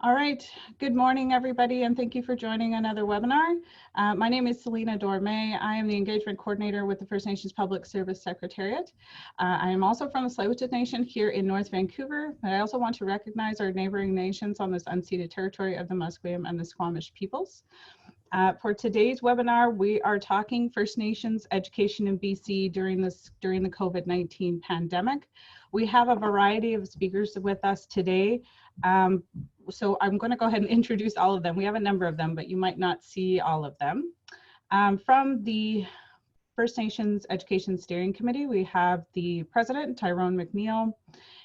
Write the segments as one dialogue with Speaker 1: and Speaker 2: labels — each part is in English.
Speaker 1: All right, good morning everybody, and thank you for joining another webinar. My name is Selena Dorme. I am the Engagement Coordinator with the First Nations Public Service Secretariat. I am also from the Tsleil-Waututh Nation here in North Vancouver, but I also want to recognize our neighboring nations on this unceded territory of the Musqueam and the Squamish peoples. For today's webinar, we are talking First Nations education in BC during the COVID-19 pandemic. We have a variety of speakers with us today. So I'm going to go ahead and introduce all of them. We have a number of them, but you might not see all of them. From the First Nations Education Steering Committee, we have the President, Tyrone McNeil,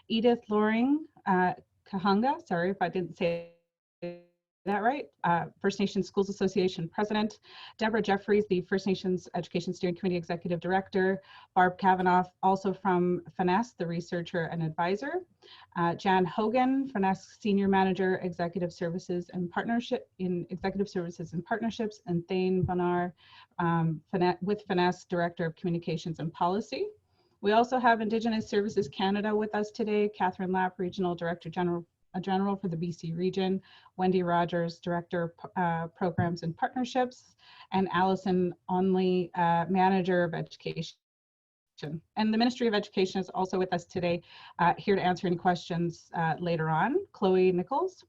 Speaker 1: Edith Loring-Kuhanga, sorry if I didn't say that right, First Nations Schools Association President, Deborah Jeffries, the First Nations Education Steering Committee Executive Director, Barb Kavanaugh, also from FNESC, the researcher and advisor, Jan Hogan, FNESC Senior Manager, Executive Services and Executive Services and Partnerships, and Thane Bonar, with FNESC Director of Communications and Policy. We also have Indigenous Services Canada with us today, Catherine Lappe, Regional Director General for the BC region, Wendy Rogers, Director of Programs and Partnerships, and Allison Onley, Manager of Education. And the Ministry of Education is also with us today, here to answer any questions later on. Chloe Nichols,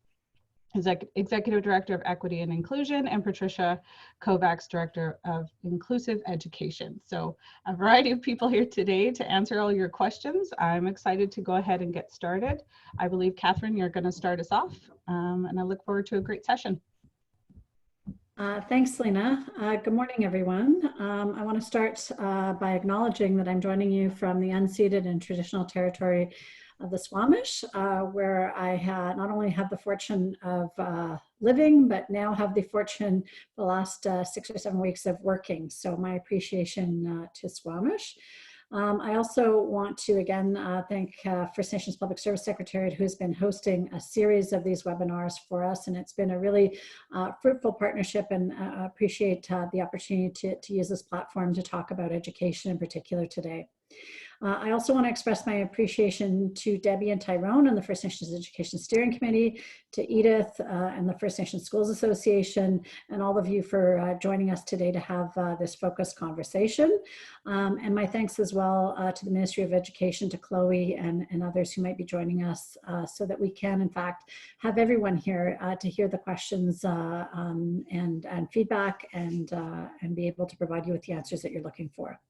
Speaker 1: Executive Director of Equity and Inclusion, and Patricia Kovacs, Director of Inclusive Education. So a variety of people here today to answer all your questions. I'm excited to go ahead and get started. I believe, Catherine, you're going to start us off, and I look forward to a great session.
Speaker 2: Thanks, Lena. Good morning, everyone. I want to start by acknowledging that I'm joining you from the unceded and traditional territory of the Squamish, where I not only have the fortune of living, but now have the fortune the last 6 or 7 weeks of working. So my appreciation to Squamish. I also want to again thank First Nations Public Service Secretariat, who's been hosting a series of these webinars for us, and it's been a really fruitful partnership, and appreciate the opportunity to use this platform to talk about education in particular today. I also want to express my appreciation to Debbie and Tyrone and the First Nations Education Steering Committee, to Edith and the First Nations Schools Association, and all of you for joining us today to have this focused conversation. And my thanks as well to the Ministry of Education, to Chloe and others who might be joining us, so that we can, in fact, have everyone here to hear the questions and feedback, and be able to provide you with the answers that you're looking for.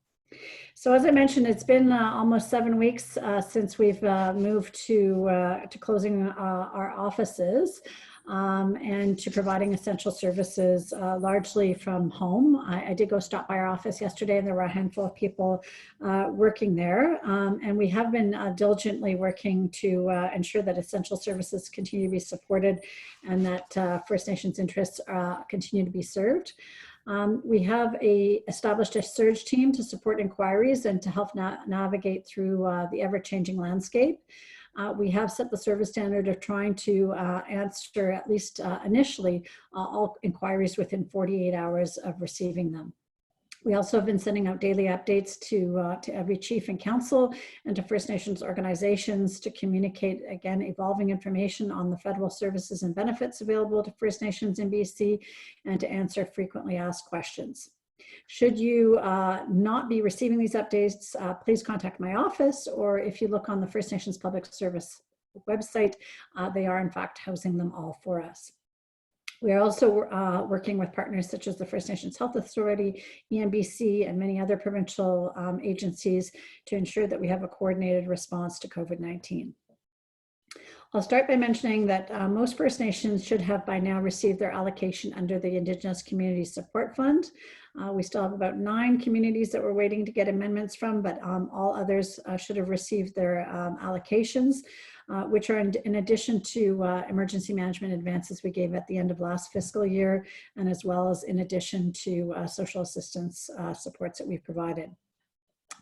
Speaker 2: So as I mentioned, it's been almost 7 weeks since we've moved to closing our offices and to providing essential services largely from home. I did go stop by our office yesterday, and there were a handful of people working there. And we have been diligently working to ensure that essential services continue to be supported, and that First Nations interests continue to be served. We have established a surge team to support inquiries and to help navigate through the ever-changing landscape. We have set the service standard of trying to answer, at least initially, all inquiries within 48 hours of receiving them. We also have been sending out daily updates to every chief and council and to First Nations organizations to communicate, again, evolving information on the federal services and benefits available to First Nations in BC, and to answer frequently asked questions. Should you not be receiving these updates, please contact my office, or if you look on the First Nations Public Service website, they are in fact housing them all for us. We are also working with partners such as the First Nations Health Authority, EMBC, and many other provincial agencies to ensure that we have a coordinated response to COVID-19. I'll start by mentioning that most First Nations should have by now received their allocation under the Indigenous Community Support Fund. We still have about 9 communities that we're waiting to get amendments from, but all others should have received their allocations, which are in addition to emergency management advances we gave at the end of last fiscal year, and as well as in addition to social assistance supports that we've provided.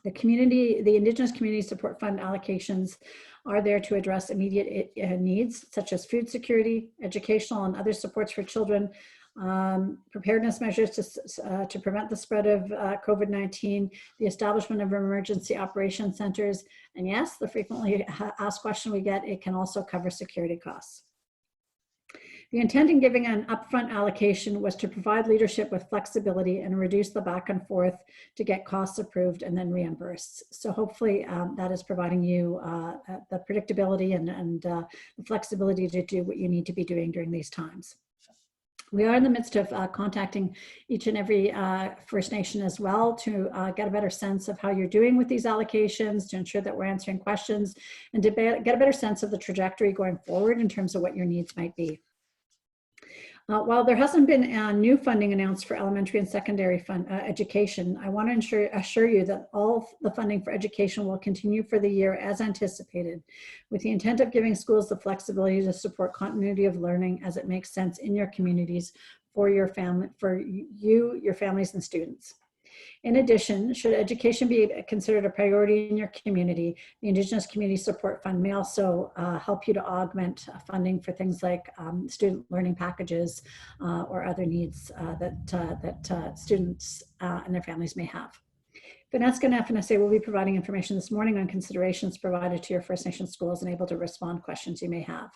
Speaker 2: The Indigenous Community Support Fund allocations are there to address immediate needs such as food security, educational and other supports for children, preparedness measures to prevent the spread of COVID-19, the establishment of emergency operation centers, and yes, the frequently asked question we get, it can also cover security costs. The intent in giving an upfront allocation was to provide leadership with flexibility and reduce the back and forth to get costs approved and then reimbursed. So hopefully that is providing you the predictability and the flexibility to do what you need to be doing during these times. We are in the midst of contacting each and every First Nation as well to get a better sense of how you're doing with these allocations, to ensure that we're answering questions, and to get a better sense of the trajectory going forward in terms of what your needs might be. While there hasn't been new funding announced for elementary and secondary education, I want to assure you that all the funding for education will continue for the year as anticipated, with the intent of giving schools the flexibility to support continuity of learning as it makes sense in your communities for your family, for you, your families, and students. In addition, should education be considered a priority in your community, the Indigenous Community Support Fund may also help you to augment funding for things like student learning packages or other needs that students and their families may have. FNESC and FNSA will be providing information this morning on considerations provided to your First Nation schools and able to respond to questions you may have.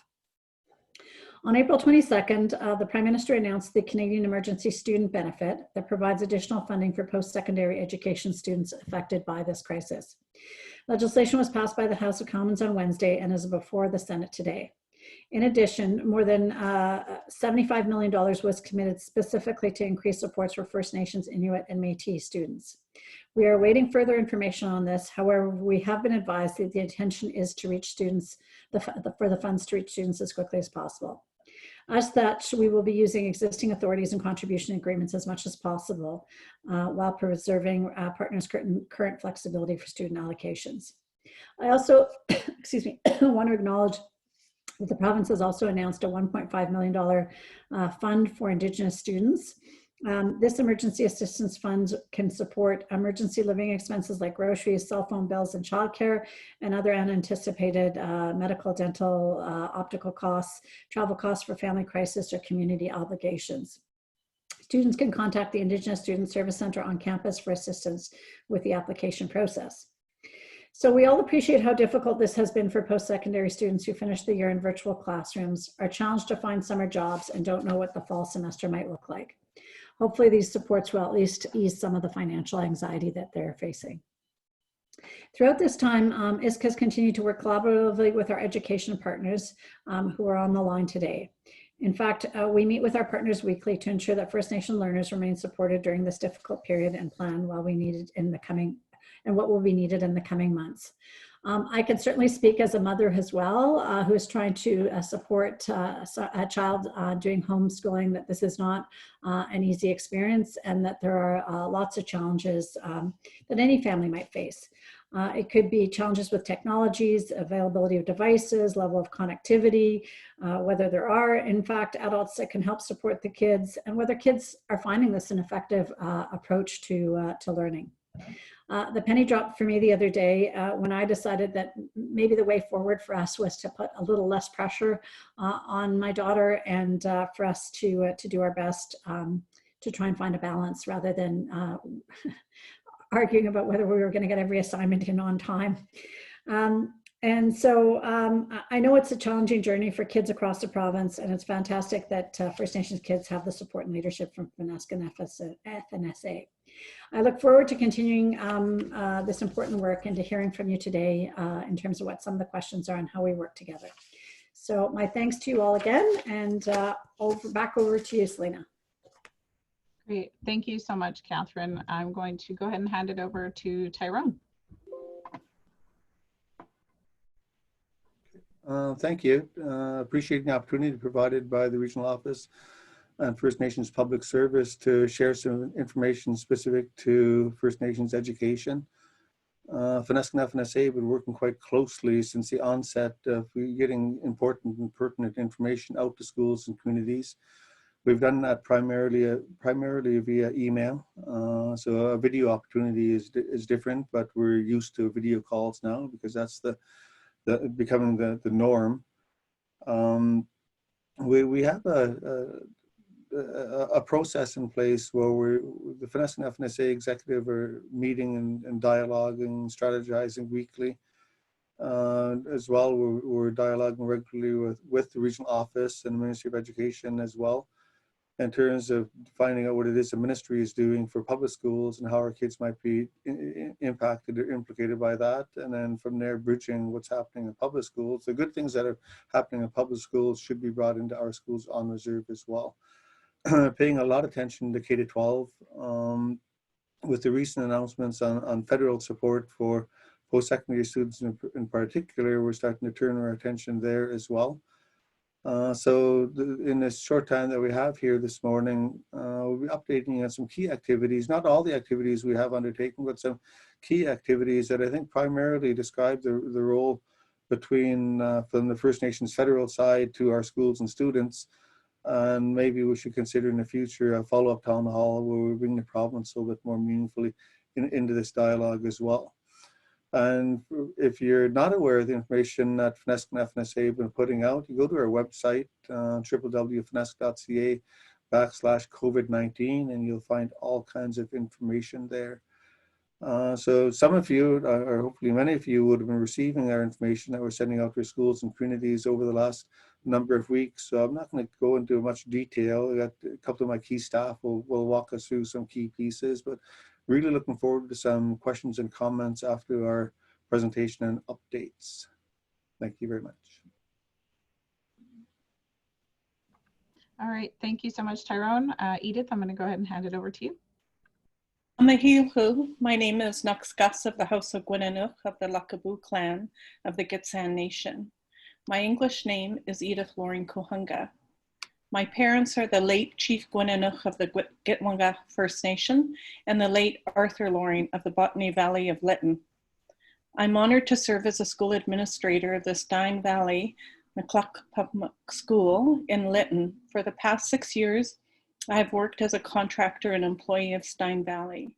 Speaker 2: On April 22nd, the Prime Minister announced the Canadian Emergency Student Benefit that provides additional funding for post-secondary education students affected by this crisis. Legislation was passed by the House of Commons on Wednesday and is before the Senate today. In addition, more than $75 million was committed specifically to increase supports for First Nations, Inuit, and Métis students. We are awaiting further information on this. However, we have been advised that the intention is to reach students, for the funds to reach students as quickly as possible. As such, we will be using existing authorities and contribution agreements as much as possible while preserving partners' current flexibility for student allocations. I also, excuse me, want to acknowledge that the province has also announced a $1.5 million fund for Indigenous students. This emergency assistance fund can support emergency living expenses like groceries, cell phone bills, and childcare, and other unanticipated medical, dental, optical costs, travel costs for family crisis or community obligations. Students can contact the Indigenous Student Service Center on campus for assistance with the application process. So we all appreciate how difficult this has been for post-secondary students who finish the year in virtual classrooms, are challenged to find summer jobs, and don't know what the fall semester might look like. Hopefully these supports will at least ease some of the financial anxiety that they're facing. Throughout this time, Iske has continued to work collaboratively with our education partners who are on the line today. In fact, we meet with our partners weekly to ensure that First Nation learners remain supported during this difficult period and plan what will be needed in the coming months. I can certainly speak as a mother as well, who is trying to support a child doing homeschooling, that this is not an easy experience and that there are lots of challenges that any family might face. It could be challenges with technologies, availability of devices, level of connectivity, whether there are, in fact, adults that can help support the kids, and whether kids are finding this an effective approach to learning. The penny dropped for me the other day when I decided that maybe the way forward for us was to put a little less pressure on my daughter, and for us to do our best to try and find a balance rather than arguing about whether we were going to get every assignment in on time. And so I know it's a challenging journey for kids across the province, and it's fantastic that First Nations kids have the support and leadership from FNESC and FNSA. I look forward to continuing this important work and to hearing from you today in terms of what some of the questions are and how we work together. So my thanks to you all again, and back over to you, Selena.
Speaker 1: Great, thank you so much, Catherine. I'm going to go ahead and hand it over to Tyrone.
Speaker 3: Thank you. Appreciate the opportunity provided by the Regional Office and First Nations Public Service to share some information specific to First Nations education. FNESC and FNSA have been working quite closely since the onset of getting important and pertinent information out to schools and communities. We've done that primarily via email. So a video opportunity is different, but we're used to video calls now because that's becoming the norm. We have a process in place where the FNESC and FNSA executive are meeting and dialoguing, strategizing weekly As well, we're dialoguing regularly with the regional office and the Ministry of Education as well, in terms of finding out what it is the ministry is doing for public schools and how our kids might be impacted or implicated by that. And then from there, bridging what's happening in public schools. The good things that are happening in public schools should be brought into our schools on reserve as well. Paying a lot of attention to K-12 with the recent announcements on federal support for post-secondary students in particular. We're starting to turn our attention there as well. In this short time that we have here this morning, we'll be updating you on some key activities, not all the activities we have undertaken, but some key activities that I think primarily describe the role between from the First Nations federal side to our schools and students. And maybe we should consider in the future a follow-up town hall where we bring the province a little bit more meaningfully into this dialogue as well. And if you're not aware of the information that FNESC and FNSA have been putting out, you go to our website, www.fnesc.ca/COVID-19, and you'll find all kinds of information there. So some of you, or hopefully many of you, would have been receiving our information that we're sending out to schools and communities over the last number of weeks. So I'm not going to go into much detail. I got a couple of my key staff will walk us through some key pieces, but really looking forward to some questions and comments after our presentation and updates. Thank you very much.
Speaker 1: All right, thank you so much, Tyrone. Edith, I'm going to go ahead and hand it over to you.
Speaker 4: My name is Nuxgus of the House of Gwynanook of the Luckaboo clan of the Gitxsan Nation. My English name is Edith Loring-Kuhanga. My parents are the late Chief Gwynanook of the Gitwanga First Nation and the late Arthur Loring of the Botany Valley of Lytton. I'm honored to serve as a school administrator of the Stein Valley McCluck Public School in Lytton. For the past 6 years, I have worked as a contractor and employee of Stein Valley.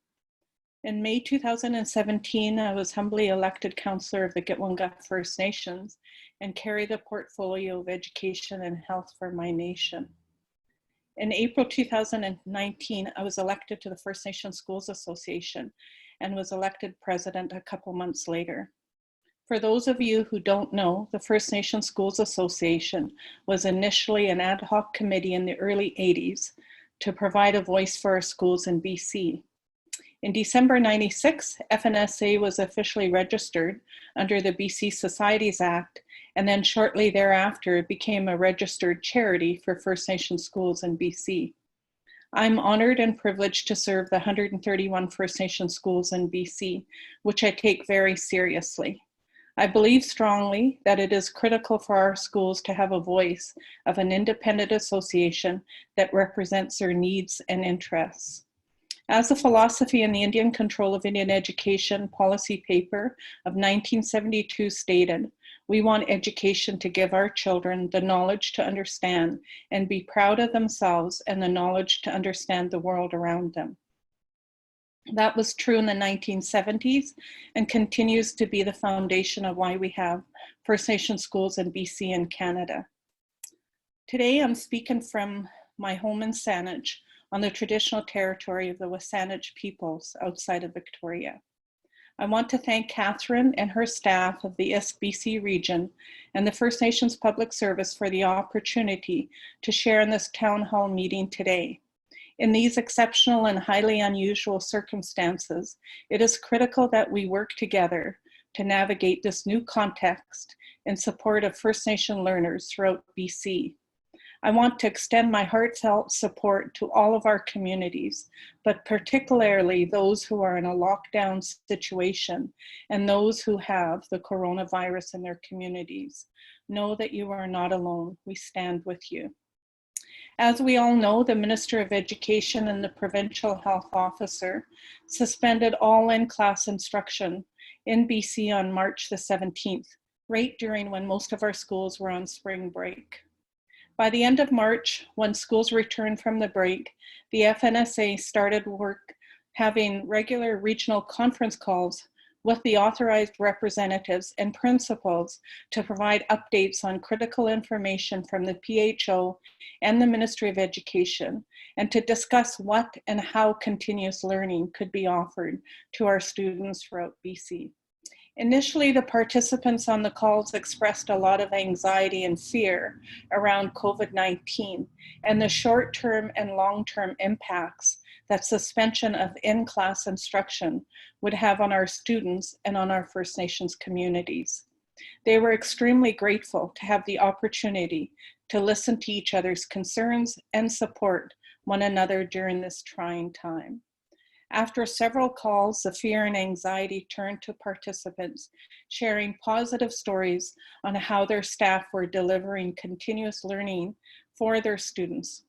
Speaker 4: In May 2017, I was humbly elected councillor of the Gitwanga First Nations and carry the portfolio of education and health for my nation. In April 2019, I was elected to the First Nations Schools Association and was elected president a couple months later. For those of you who don't know, the First Nations Schools Association was initially an ad hoc committee in the early 80s to provide a voice for our schools in BC. In December '96, FNSA was officially registered under the BC Societies Act, and then shortly thereafter it became a registered charity for First Nation schools in BC. I'm honored and privileged to serve the 131 First Nation schools in BC, which I take very seriously. I believe strongly that it is critical for our schools to have a voice of an independent association that represents their needs and interests. As the philosophy in the Indian Control of Indian Education policy paper of 1972 stated, we want education to give our children the knowledge to understand and be proud of themselves and the knowledge to understand the world around them. That was true in the 1970s and continues to be the foundation of why we have First Nation schools in BC and Canada. Today I'm speaking from my home in Saanich on the traditional territory of the Wasanich peoples outside of Victoria. I want to thank Catherine and her staff of the Iske BC region and the First Nations Public Service for the opportunity to share in this town hall meeting today. In these exceptional and highly unusual circumstances, it is critical that we work together to navigate this new context in support of First Nation learners throughout BC. I want to extend my heartfelt support to all of our communities, but particularly those who are in a lockdown situation and those who have the coronavirus in their communities. Know that you are not alone. We stand with you. As we all know, the Minister of Education and the Provincial Health Officer suspended all in-class instruction in BC on March the 17th, right during when most of our schools were on spring break. By the end of March, when schools returned from the break, the FNSA started work having regular regional conference calls with the authorized representatives and principals to provide updates on critical information from the PHO and the Ministry of Education, and to discuss what and how continuous learning could be offered to our students throughout BC. Initially, the participants on the calls expressed a lot of anxiety and fear around COVID-19 and the short-term and long-term impacts that suspension of in-class instruction would have on our students and on our First Nations communities. They were extremely grateful to have the opportunity to listen to each other's concerns and support one another during this trying time. After several calls, the fear and anxiety turned to participants sharing positive stories on how their staff were delivering continuous learning for their students.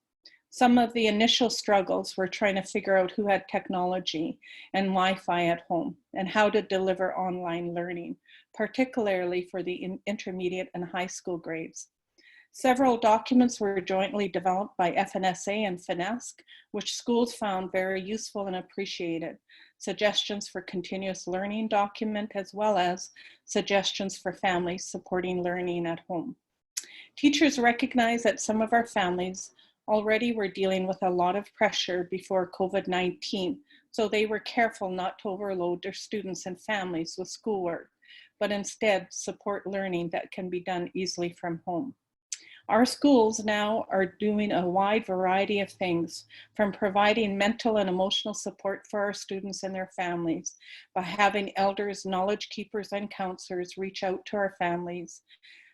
Speaker 4: Some of the initial struggles were trying to figure out who had technology and Wi-Fi at home and how to deliver online learning, particularly for the intermediate and high school grades. Several documents were jointly developed by FNSA and FNESC, which schools found very useful and appreciated. Suggestions for continuous learning document, as well as suggestions for families supporting learning at home. Teachers recognize that some of our families already were dealing with a lot of pressure before COVID-19, so they were careful not to overload their students and families with schoolwork, but instead support learning that can be done easily from home. Our schools now are doing a wide variety of things, from providing mental and emotional support for our students and their families by having elders, knowledge keepers, and counselors reach out to our families,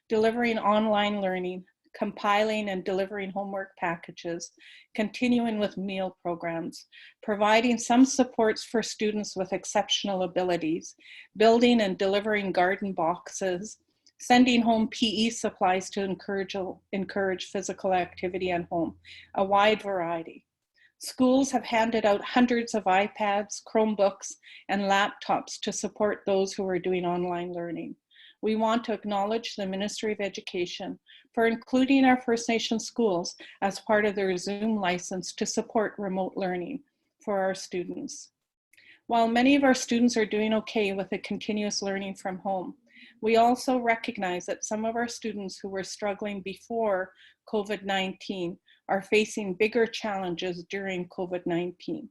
Speaker 4: delivering online learning, compiling and delivering homework packages, continuing with meal programs, providing some supports for students with exceptional abilities, building and delivering garden boxes, sending home PE supplies to encourage physical activity at home, a wide variety. Schools have handed out hundreds of iPads, Chromebooks, and laptops to support those who are doing online learning. We want to acknowledge the Ministry of Education for including our First Nations schools as part of their Zoom license to support remote learning for our students. While many of our students are doing okay with the continuous learning from home, we also recognize that some of our students who were struggling before COVID-19 are facing bigger challenges during COVID-19.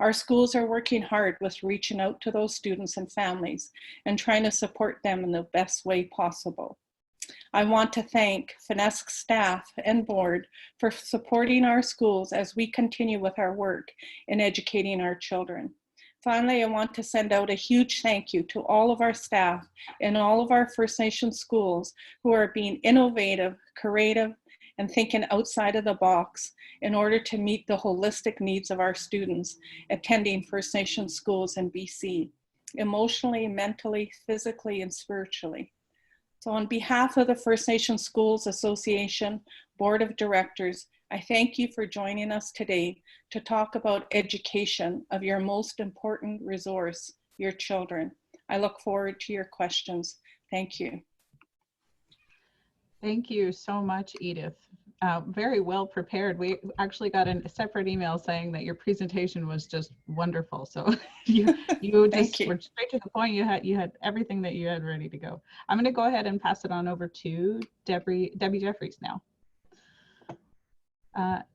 Speaker 4: Our schools are working hard with reaching out to those students and families and trying to support them in the best way possible. I want to thank FNESC staff and board for supporting our schools as we continue with our work in educating our children. Finally, I want to send out a huge thank you to all of our staff in all of our First Nation schools who are being innovative, creative, and thinking outside of the box in order to meet the holistic needs of our students attending First Nation schools in BC, emotionally, mentally, physically, and spiritually. So on behalf of the First Nation Schools Association Board of Directors, I thank you for joining us today to talk about education of your most important resource, your children. I look forward to your questions. Thank you.
Speaker 1: Thank you so much, Edith. Very well prepared. We actually got a separate email saying that your presentation was just wonderful. So you just were straight to the point. You had everything that you had ready to go. I'm going to go ahead and pass it on over to Debbie Jeffries now.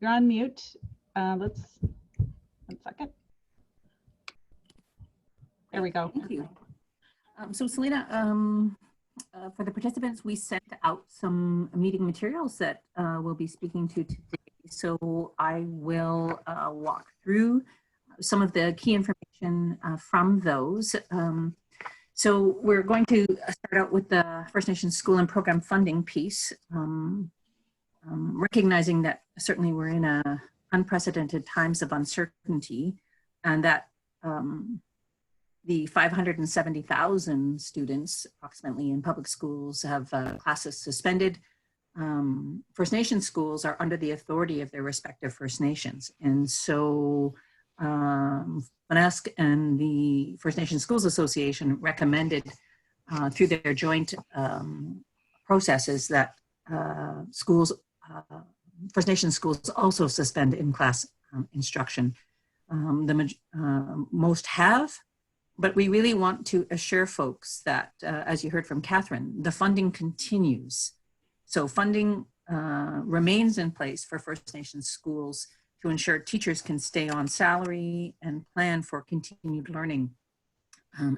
Speaker 1: You're on mute. Let's 1 second. There we go.
Speaker 5: Thank you. So Selena, for the participants, we sent out some meeting materials that we'll be speaking to today. So I will walk through some of the key information from those. So we're going to start out with the First Nations school and program funding piece, recognizing that certainly we're in unprecedented times of uncertainty, and that the 570,000 students approximately in public schools have classes suspended. First Nations schools are under the authority of their respective First Nations. And so FNESC and the First Nations Schools Association recommended through their joint processes that First Nations schools also suspend in-class instruction. Most have, but we really want to assure folks that, as you heard from Catherine, the funding continues. So funding remains in place for First Nations schools to ensure teachers can stay on salary and plan for continued learning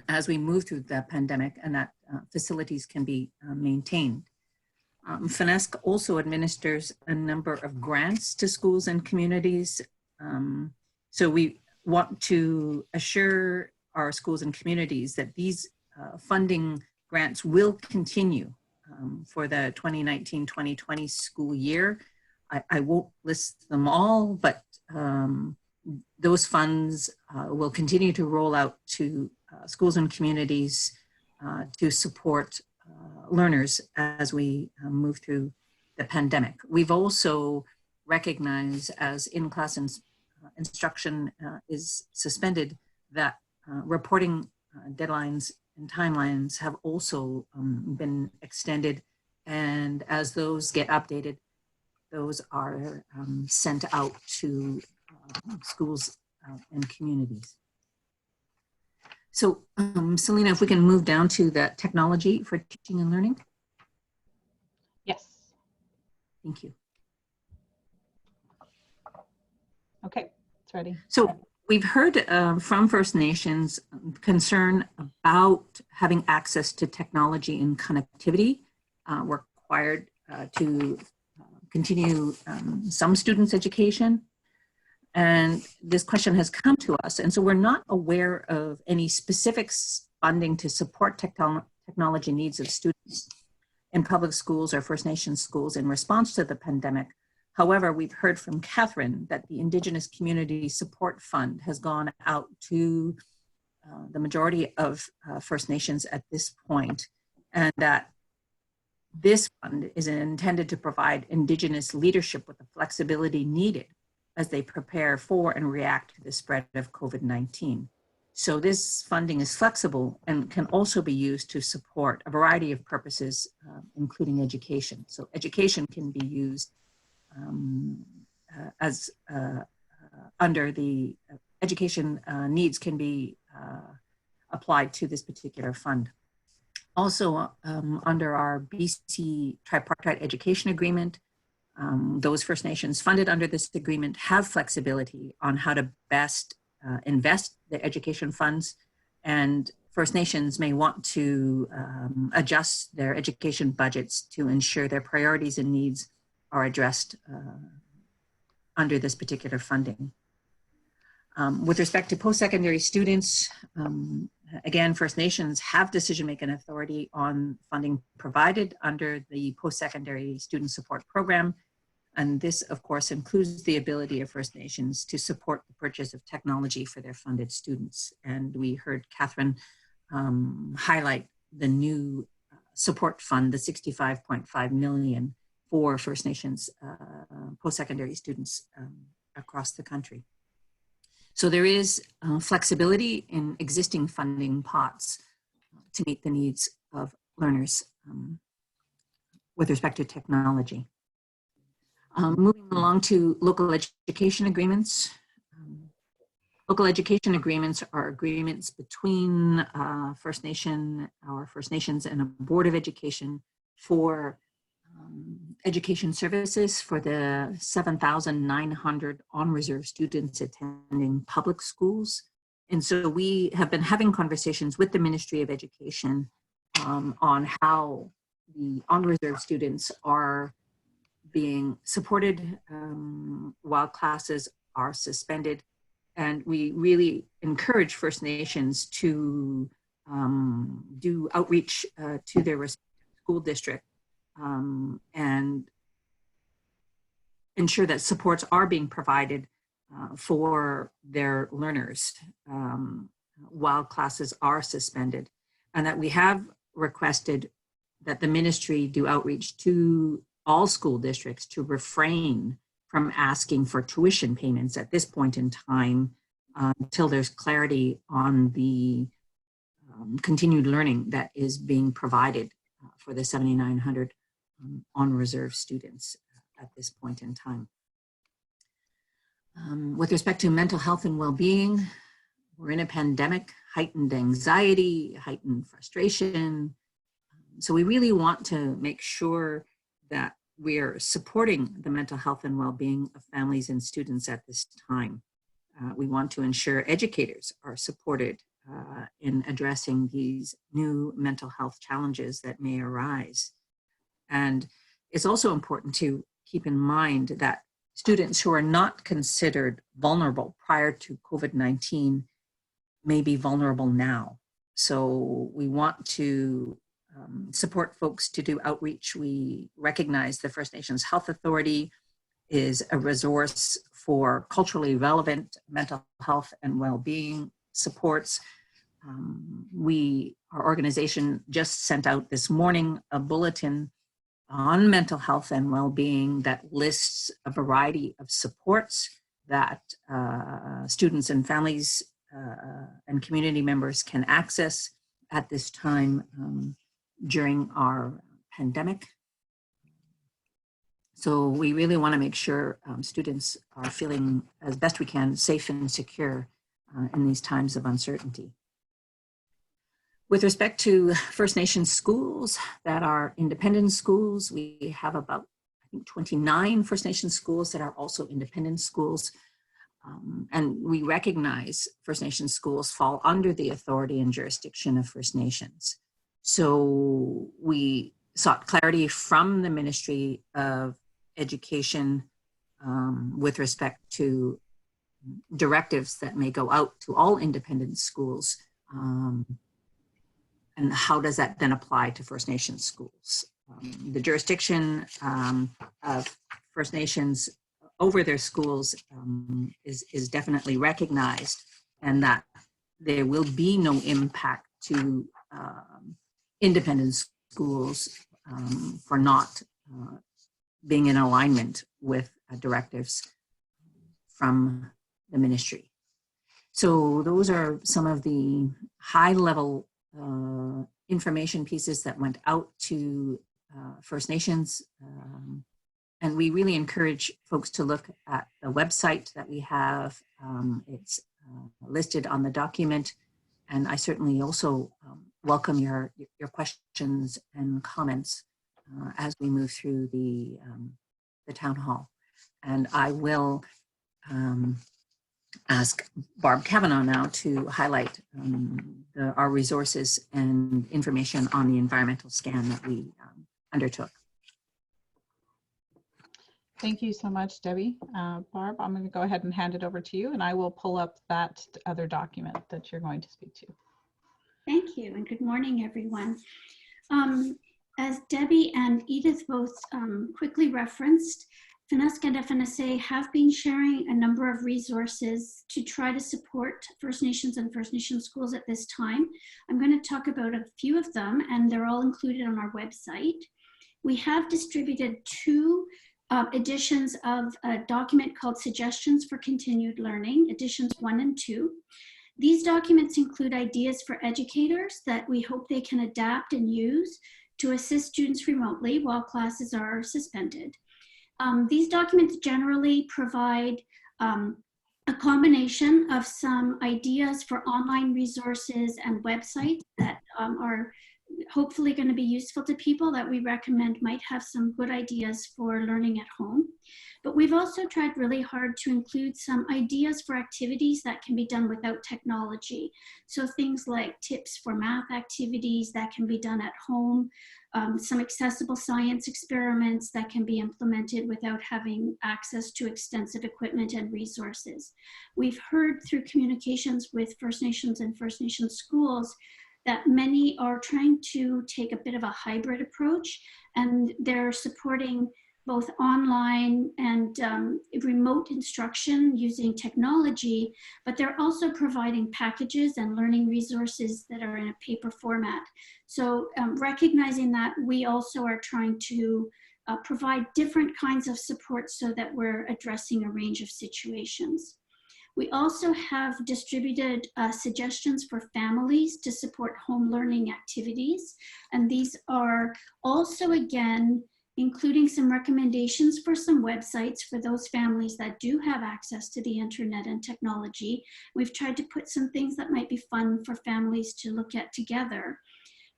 Speaker 5: as we move through the pandemic, and that facilities can be maintained. FNESC also administers a number of grants to schools and communities. So we want to assure our schools and communities that these funding grants will continue for the 2019-2020 school year. I won't list them all, but those funds will continue to roll out to schools and communities to support learners as we move through the pandemic. We've also recognized, as in-class instruction is suspended, that reporting deadlines and timelines have also been extended, and as those get updated, those are sent out to schools and communities. So, Selena, if we can move down to the technology for teaching and learning.
Speaker 1: Yes.
Speaker 5: Thank you.
Speaker 1: Okay, it's ready.
Speaker 5: So we've heard from First Nations concern about having access to technology and connectivity required to continue some students' education. And this question has come to us. And so we're not aware of any specific funding to support technology needs of students in public schools or First Nations schools in response to the pandemic. However, we've heard from Catherine that the Indigenous Community Support Fund has gone out to the majority of First Nations at this point, and that this fund is intended to provide Indigenous leadership with the flexibility needed as they prepare for and react to the spread of COVID-19. So this funding is flexible and can also be used to support a variety of purposes, including education. So education can be used under the education needs can be applied to this particular fund. Also, under our BC Tripartite Education Agreement, those First Nations funded under this agreement have flexibility on how to best invest their education funds, and First Nations may want to adjust their education budgets to ensure their priorities and needs are addressed under this particular funding. With respect to post-secondary students, again, First Nations have decision-making authority on funding provided under the post-secondary student support program. And this, of course, includes the ability of First Nations to support the purchase of technology for their funded students. And we heard Catherine highlight the new support fund, the $65.5 million for First Nations post-secondary students across the country. So there is flexibility in existing funding pots to meet the needs of learners with respect to technology. Moving along to local education agreements. Local education agreements are agreements between First Nations and a Board of Education for education services for the 7,900 on-reserve students attending public schools. And so we have been having conversations with the Ministry of Education on how the on-reserve students are being supported while classes are suspended. And we really encourage First Nations to do outreach to their respective school district and ensure that supports are being provided for their learners while classes are suspended, and that we have requested that the ministry do outreach to all school districts to refrain from asking for tuition payments at this point in time until there's clarity on the continued learning that is being provided for the 7,900 on-reserve students at this point in time. With respect to mental health and well-being, we're in a pandemic, heightened anxiety, heightened frustration. So we really want to make sure that we're supporting the mental health and well-being of families and students at this time. We want to ensure educators are supported in addressing these new mental health challenges that may arise. And it's also important to keep in mind that students who are not considered vulnerable prior to COVID-19 may be vulnerable now. So we want to support folks to do outreach. We recognize the First Nations Health Authority is a resource for culturally relevant mental health and well-being supports. Our organization just sent out this morning a bulletin on mental health and well-being that lists a variety of supports that students and families and community members can access at this time during our pandemic. So we really want to make sure students are feeling as best we can safe and secure in these times of uncertainty. With respect to First Nations schools that are independent schools, we have about, I think, 29 First Nations schools that are also independent schools. And we recognize First Nations schools fall under the authority and jurisdiction of First Nations. So we sought clarity from the Ministry of Education with respect to directives that may go out to all independent schools. And how does that then apply to First Nations schools? The jurisdiction of First Nations over their schools is definitely recognized, and that there will be no impact to independent schools for not being in alignment with directives from the ministry. So those are some of the high-level information pieces that went out to First Nations. And we really encourage folks to look at the website that we have. It's listed on the document. And I certainly also welcome your questions and comments as we move through the town hall. And I will ask Barb Kavanaugh now to highlight our resources and information on the environmental scan that we undertook.
Speaker 1: Thank you so much, Debbie. Barb, I'm going to go ahead and hand it over to you, and I will pull up that other document that you're going to speak to.
Speaker 6: Thank you, and good morning, everyone. As Debbie and Edith both quickly referenced, FNESC and FNSA have been sharing a number of resources to try to support First Nations and First Nations schools at this time. I'm going to talk about a few of them, and they're all included on our website. We have distributed two editions of a document called Suggestions for Continued Learning, editions 1 and 2. These documents include ideas for educators that we hope they can adapt and use to assist students remotely while classes are suspended. These documents generally provide a combination of some ideas for online resources and websites that are hopefully going to be useful to people that we recommend might have some good ideas for learning at home. But we've also tried really hard to include some ideas for activities that can be done without technology. So things like tips for math activities that can be done at home, some accessible science experiments that can be implemented without having access to extensive equipment and resources. We've heard through communications with First Nations and First Nations schools that many are trying to take a bit of a hybrid approach, and they're supporting both online and remote instruction using technology, but they're also providing packages and learning resources that are in a paper format. So recognizing that, we also are trying to provide different kinds of support so that we're addressing a range of situations. We also have distributed suggestions for families to support home learning activities. And these are also, again, including some recommendations for some websites for those families that do have access to the internet and technology. We've tried to put some things that might be fun for families to look at together.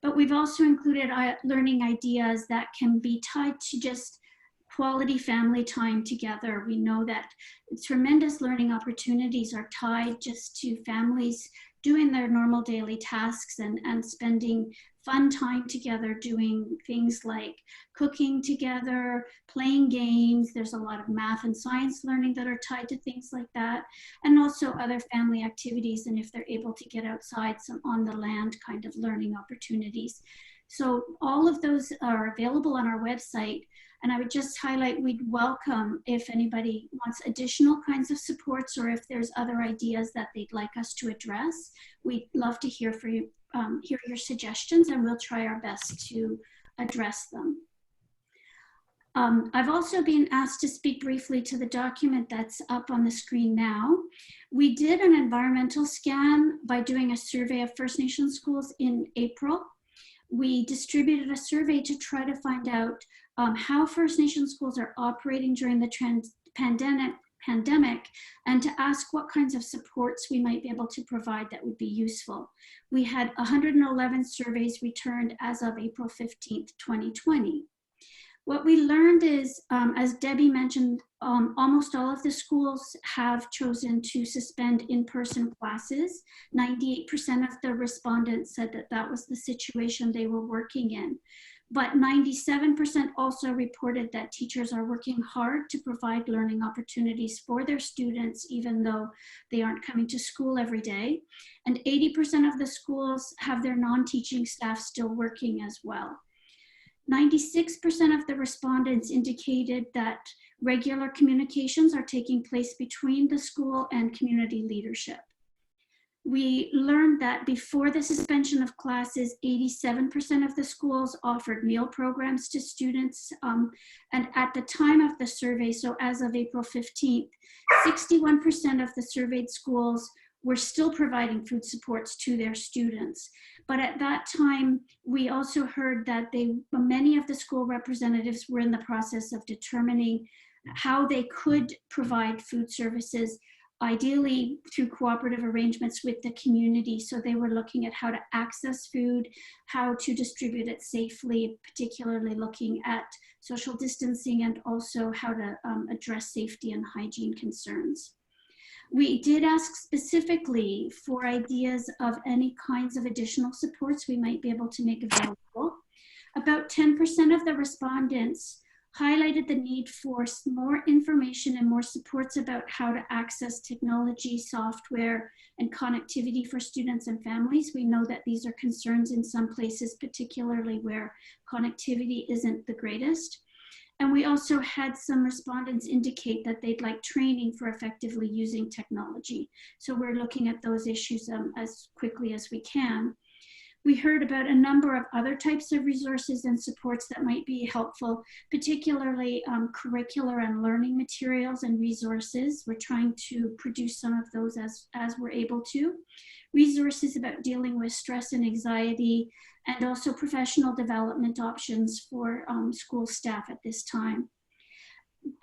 Speaker 6: But we've also included learning ideas that can be tied to just quality family time together. We know that tremendous learning opportunities are tied just to families doing their normal daily tasks and spending fun time together, doing things like cooking together, playing games. There's a lot of math and science learning that are tied to things like that, and also other family activities, and if they're able to get outside, some on the land kind of learning opportunities. So all of those are available on our website. And I would just highlight, we'd welcome if anybody wants additional kinds of supports, or if there's other ideas that they'd like us to address. We'd love to hear your suggestions, and we'll try our best to address them. I've also been asked to speak briefly to the document that's up on the screen now. We did an environmental scan by doing a survey of First Nations schools in April. We distributed a survey to try to find out how First Nations schools are operating during the pandemic, and to ask what kinds of supports we might be able to provide that would be useful. We had 111 surveys returned as of April 15th, 2020. What we learned is, as Debbie mentioned, almost all of the schools have chosen to suspend in-person classes. 98% of the respondents said that that was the situation they were working in. But 97% also reported that teachers are working hard to provide learning opportunities for their students, even though they aren't coming to school every day. And 80% of the schools have their non-teaching staff still working as well. 96% of the respondents indicated that regular communications are taking place between the school and community leadership. We learned that before the suspension of classes, 87% of the schools offered meal programs to students. And at the time of the survey, so as of April 15th, 61% of the surveyed schools were still providing food supports to their students. But at that time, we also heard that many of the school representatives were in the process of determining how they could provide food services, ideally through cooperative arrangements with the community. So they were looking at how to access food, how to distribute it safely, particularly looking at social distancing, and also how to address safety and hygiene concerns. We did ask specifically for ideas of any kinds of additional supports we might be able to make available. About 10% of the respondents highlighted the need for more information and more supports about how to access technology, software, and connectivity for students and families. We know that these are concerns in some places, particularly where connectivity isn't the greatest. And we also had some respondents indicate that they'd like training for effectively using technology. So we're looking at those issues as quickly as we can. We heard about a number of other types of resources and supports that might be helpful, particularly curricular and learning materials and resources. We're trying to produce some of those as we're able to. Resources about dealing with stress and anxiety, and also professional development options for school staff at this time.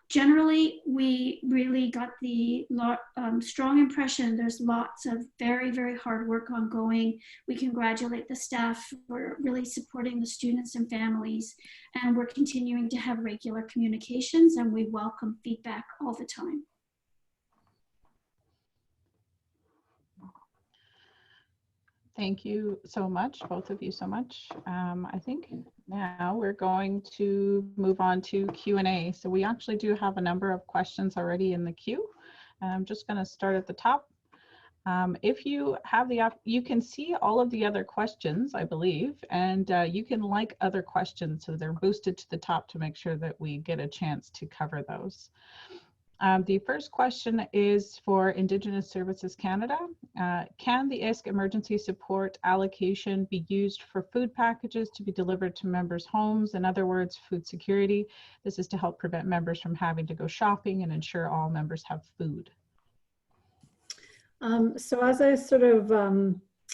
Speaker 6: Generally, we really got the strong impression there's lots of very, very hard work ongoing. We congratulate the staff for really supporting the students and families, and we're continuing to have regular communications, and we welcome feedback all the time.
Speaker 1: Thank you so much, both of you so much. I think now we're going to move on to Q&A. So we actually do have a number of questions already in the queue. And I'm just going to start at the top. If you have you can see all of the other questions, I believe, and you can like other questions, so they're boosted to the top to make sure that we get a chance to cover those. The first question is for Indigenous Services Canada. Can the Iske emergency support allocation be used for food packages to be delivered to members' homes? In other words, food security. This is to help prevent members from having to go shopping and ensure all members have food.
Speaker 2: So as I sort of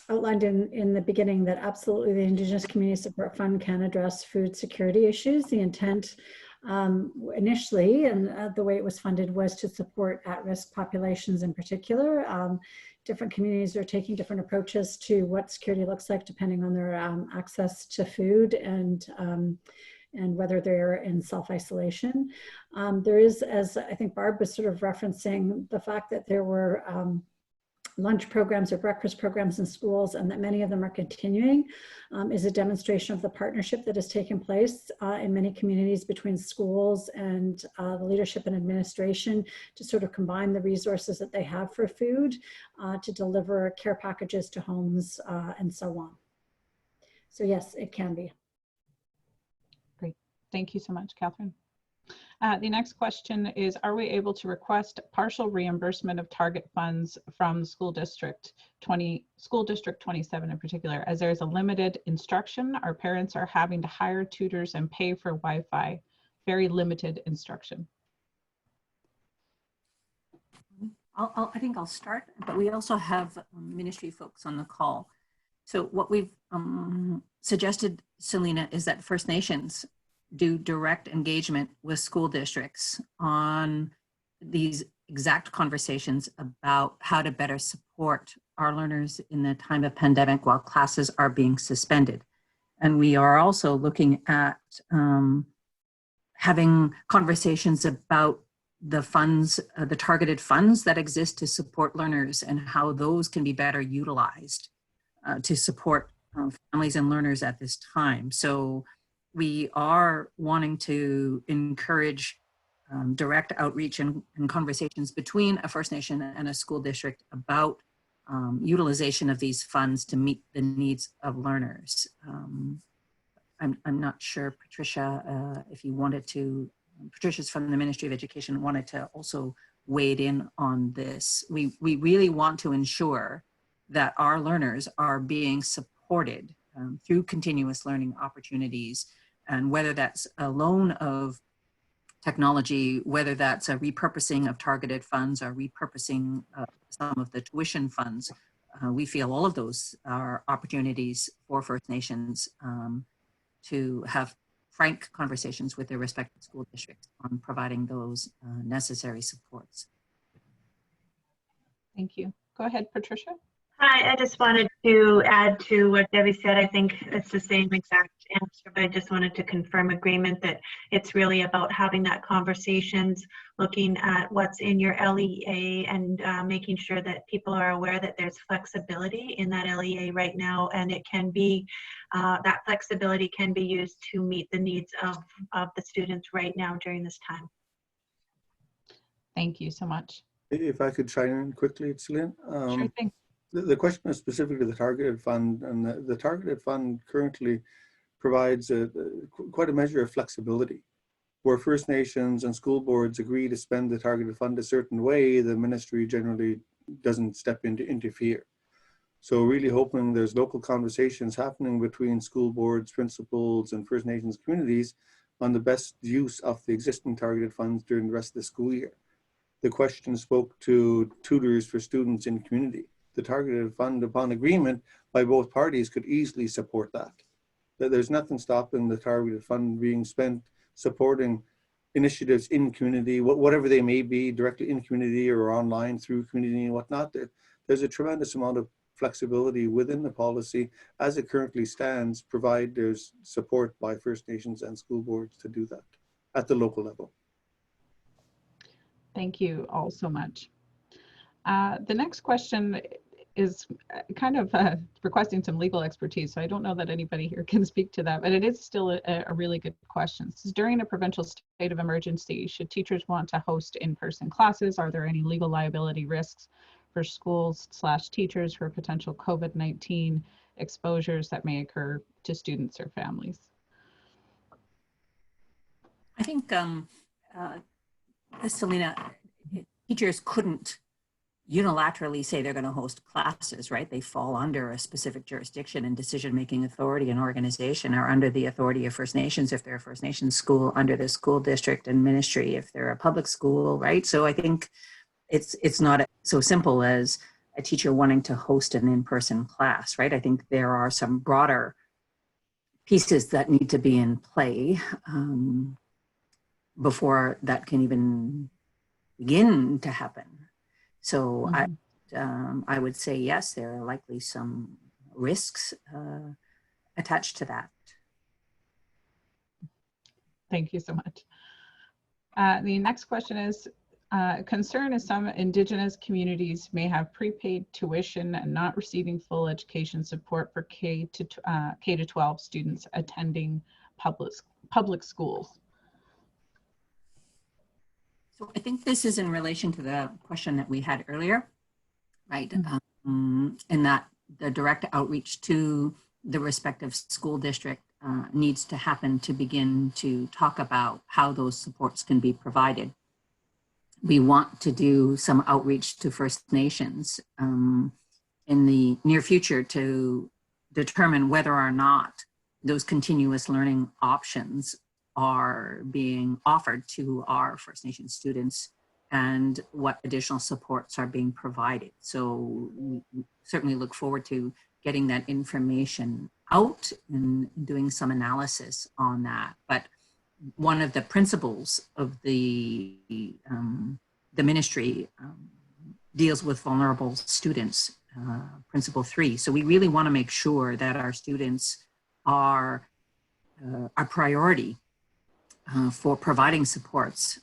Speaker 2: outlined in the beginning, that absolutely the Indigenous Community Support Fund can address food security issues. The intent initially, and the way it was funded, was to support at-risk populations in particular. Different communities are taking different approaches to what security looks like depending on their access to food and and whether they're in self-isolation. There is, as I think Barb was sort of referencing, the fact that there were lunch programs or breakfast programs in schools, and that many of them are continuing, is a demonstration of the partnership that has taken place in many communities between schools and the leadership and administration to sort of combine the resources that they have for food to deliver care packages to homes and so on. So yes, it can be.
Speaker 1: Great. Thank you so much, Catherine. The next question is, are we able to request partial reimbursement of target funds from school district 27 in particular, as there is a limited instruction? Our parents are having to hire tutors and pay for Wi-Fi, very limited instruction.
Speaker 5: I think I'll start, but we also have ministry folks on the call. So what we've suggested, Selena, is that First Nations do direct engagement with school districts on these exact conversations about how to better support our learners in the time of pandemic while classes are being suspended. And we are also looking at having conversations about the funds, the targeted funds that exist to support learners and how those can be better utilized to support families and learners at this time. So we are wanting to encourage direct outreach and conversations between a First Nation and a school district about utilization of these funds to meet the needs of learners. I'm not sure, Patricia, if you wanted to, Patricia's from the Ministry of Education, wanted to also weigh in on this. We really want to ensure that our learners are being supported through continuous learning opportunities, and whether that's a loan of technology, whether that's a repurposing of targeted funds or repurposing some of the tuition funds, we feel all of those are opportunities for First Nations to have frank conversations with their respective school districts on providing those necessary supports.
Speaker 1: Thank you. Go ahead, Patricia.
Speaker 7: Hi, I just wanted to add to what Debbie said. I think it's the same exact answer, but I just wanted to confirm agreement that it's really about having that conversations, looking at what's in your LEA and making sure that people are aware that there's flexibility in that LEA right now, and it can be, that flexibility can be used to meet the needs of the students right now during this time.
Speaker 1: Thank you so much.
Speaker 3: If I could chime in quickly, Celine.
Speaker 1: Sure thing.
Speaker 3: The question is specific to the targeted fund, and the targeted fund currently provides quite a measure of flexibility. Where First Nations and school boards agree to spend the targeted fund a certain way, the ministry generally doesn't step in to interfere. So really hoping there's local conversations happening between school boards, principals, and First Nations communities on the best use of the existing targeted funds during the rest of the school year. The question spoke to tutors for students in community. The targeted fund, upon agreement by both parties, could easily support that. There's nothing stopping the targeted fund being spent supporting initiatives in community, whatever they may be, directly in community or online through community and whatnot. There's a tremendous amount of flexibility within the policy as it currently stands, provide there's support by First Nations and school boards to do that at the local level.
Speaker 1: Thank you all so much. The next question is kind of requesting some legal expertise, so I don't know that anybody here can speak to that, but it is still a really good question. This is, during a provincial state of emergency, should teachers want to host in-person classes? Are there any legal liability risks for schools/teachers for potential COVID-19 exposures that may occur to students or families?
Speaker 5: I think, Selena, teachers couldn't unilaterally say they're going to host classes, right? They fall under a specific jurisdiction, and decision-making authority and organization are under the authority of First Nations if they're a First Nations school, under the school district and ministry if they're a public school, right? So I think it's not so simple as a teacher wanting to host an in-person class, right? I think there are some broader pieces that need to be in play before that can even begin to happen. So I would say, yes, there are likely some risks attached to that.
Speaker 1: Thank you so much. The next question is, concern is some Indigenous communities may have prepaid tuition and not receiving full education support for K to 12 students attending public schools.
Speaker 5: So I think this is in relation to the question that we had earlier, right? In that the direct outreach to the respective school district needs to happen to begin to talk about how those supports can be provided. We want to do some outreach to First Nations in the near future to determine whether or not those continuous learning options are being offered to our First Nation students and what additional supports are being provided. So we certainly look forward to getting that information out and doing some analysis on that. But one of the principles of the ministry deals with vulnerable students, principle 3. So we really want to make sure that our students are our priority for providing supports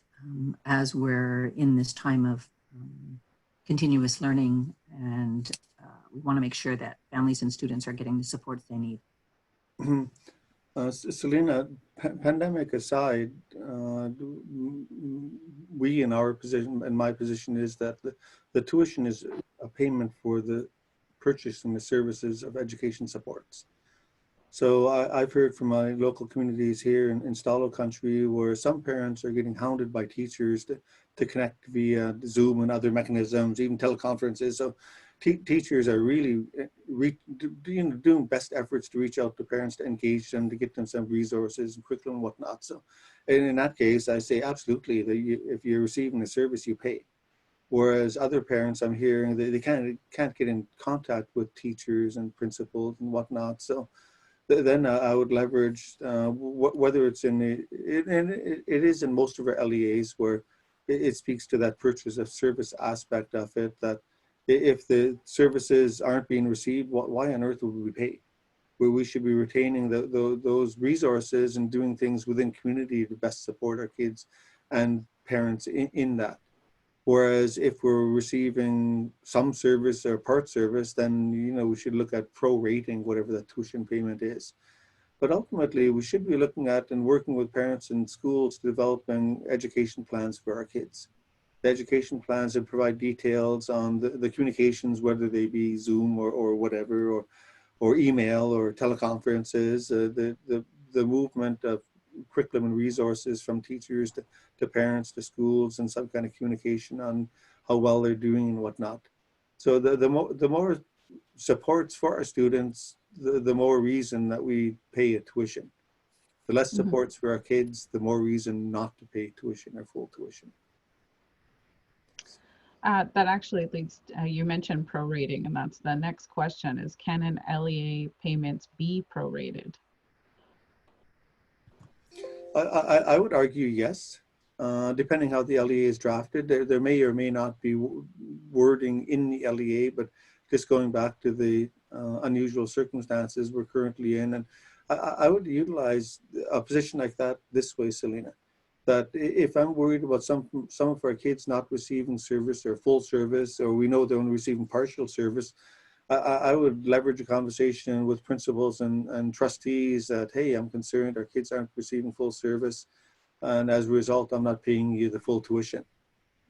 Speaker 5: as we're in this time of continuous learning, and we want to make sure that families and students are getting the support they need.
Speaker 3: Selena, pandemic aside, we in our position, and my position is that the tuition is a payment for the purchasing the services of education supports. So I've heard from my local communities here in Stalo country where some parents are getting hounded by teachers to connect via Zoom and other mechanisms, even teleconferences. So teachers are really doing best efforts to reach out to parents, to engage them, to get them some resources and curriculum and whatnot. So in that case, I say absolutely, that if you're receiving a service, you pay. Whereas other parents, I'm hearing, they can't get in contact with teachers and principals and whatnot. So then I would leverage whether it's in it is in most of our LEAs where it speaks to that purchase of service aspect of it, that if the services aren't being received, why on earth would we pay? Where we should be retaining those resources and doing things within community to best support our kids and parents in that. Whereas if we're receiving some service or part service, then we should look at prorating whatever the tuition payment is. But ultimately, we should be looking at and working with parents and schools developing education plans for our kids. The education plans that provide details on the communications, whether they be Zoom or whatever, or email or teleconferences, the movement of curriculum and resources from teachers to parents to schools, and some kind of communication on how well they're doing and whatnot. So the more supports for our students, the more reason that we pay a tuition. The less supports for our kids, the more reason not to pay tuition or full tuition.
Speaker 1: That actually leads, you mentioned prorating, and that's the next question is, can an LEA payments be prorated?
Speaker 3: I would argue yes, depending how the LEA is drafted. There may or may not be wording in the LEA, but just going back to the unusual circumstances we're currently in, and I would utilize a position like that this way, Selena, that if I'm worried about some of our kids not receiving service or full service, or we know they're only receiving partial service, I would leverage a conversation with principals and trustees that, hey, I'm concerned our kids aren't receiving full service, and as a result, I'm not paying you the full tuition.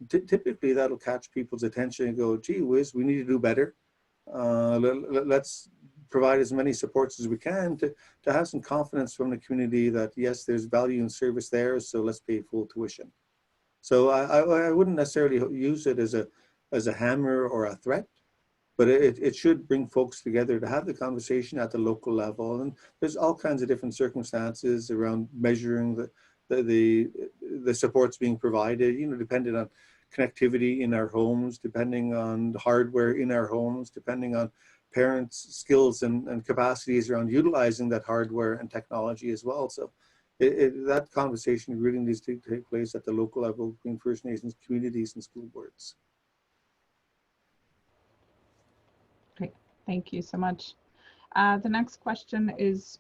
Speaker 3: Typically, that'll catch people's attention and go, gee whiz, we need to do better. Let's provide as many supports as we can to have some confidence from the community that, yes, there's value in service there, so let's pay full tuition. So I wouldn't necessarily use it as a hammer or a threat, but it should bring folks together to have the conversation at the local level. And there's all kinds of different circumstances around measuring the supports being provided, depending on connectivity in our homes, depending on the hardware in our homes, depending on parents' skills and capacities around utilizing that hardware and technology as well. So that conversation really needs to take place at the local level between First Nations communities and school boards.
Speaker 1: Great, thank you so much. The next question is,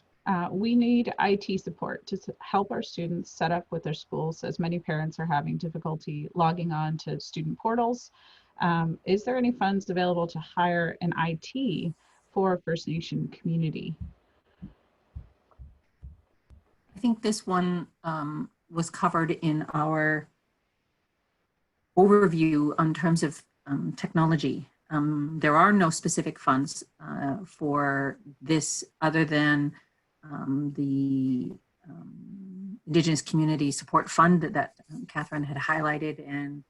Speaker 1: We need IT support to help our students set up with their schools, as many parents are having difficulty logging on to student portals. Is there any funds available to hire an IT for First Nation community?
Speaker 5: I think this one was covered in our overview in terms of technology. There are no specific funds for this other than the Indigenous Community Support Fund that Catherine had highlighted, and